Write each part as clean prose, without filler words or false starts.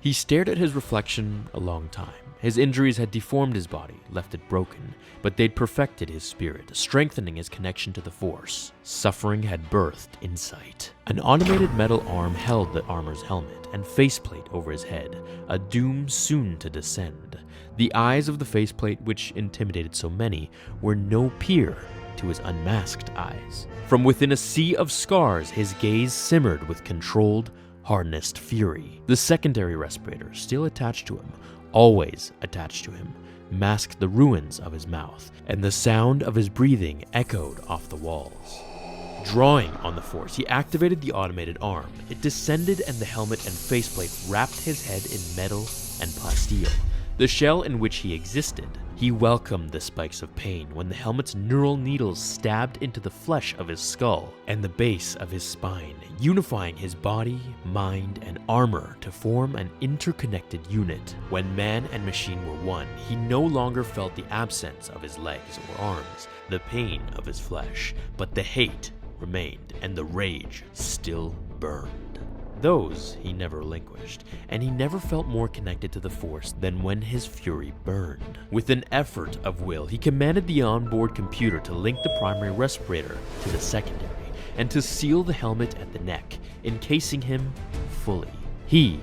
He stared at his reflection a long time. His injuries had deformed his body, left it broken, but they'd perfected his spirit, strengthening his connection to the Force. Suffering had birthed insight. An automated metal arm held the armor's helmet and faceplate over his head, a doom soon to descend. The eyes of the faceplate, which intimidated so many, were no peer to his unmasked eyes. From within a sea of scars, his gaze simmered with controlled, harnessed fury. The secondary respirator, still attached to him, always attached to him, masked the ruins of his mouth, and the sound of his breathing echoed off the walls. Drawing on the Force, he activated the automated arm. It descended and the helmet and faceplate wrapped his head in metal and plasteel, the shell in which he existed. He welcomed the spikes of pain when the helmet's neural needles stabbed into the flesh of his skull and the base of his spine, unifying his body, mind, and armor to form an interconnected unit. When man and machine were one, he no longer felt the absence of his legs or arms, the pain of his flesh, but the hate remained and the rage still burned. Those he never relinquished, and he never felt more connected to the Force than when his fury burned. With an effort of will, he commanded the onboard computer to link the primary respirator to the secondary, and to seal the helmet at the neck, encasing him fully. He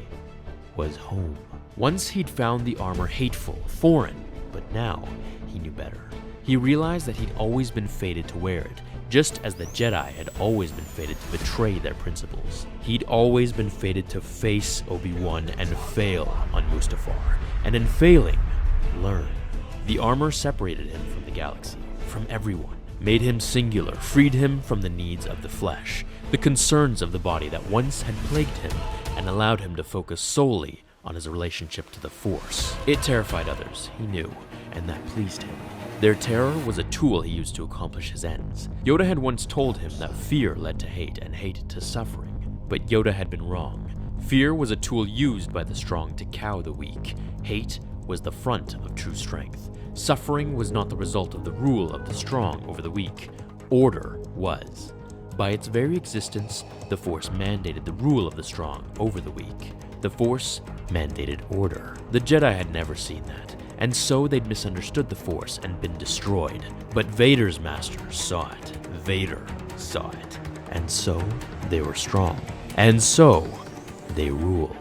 was home. Once he'd found the armor hateful, foreign, but now he knew better. He realized that he'd always been fated to wear it, just as the Jedi had always been fated to betray their principles. He'd always been fated to face Obi Wan and fail on Mustafar, and in failing, learn. The armor separated him from the galaxy, from everyone, made him singular, freed him from the needs of the flesh, the concerns of the body that once had plagued him, and allowed him to focus solely on his relationship to the Force. It terrified others, he knew, and that pleased him. Their terror was a tool he used to accomplish his ends. Yoda had once told him that fear led to hate and hate to suffering, but Yoda had been wrong. Fear was a tool used by the strong to cow the weak. Hate was the front of true strength. Suffering was not the result of the rule of the strong over the weak. Order was. By its very existence, the Force mandated the rule of the strong over the weak. The Force mandated order. The Jedi had never seen that, and so they'd misunderstood the Force and been destroyed. But Vader's masters saw it. Vader saw it. And so they were strong. And so they ruled.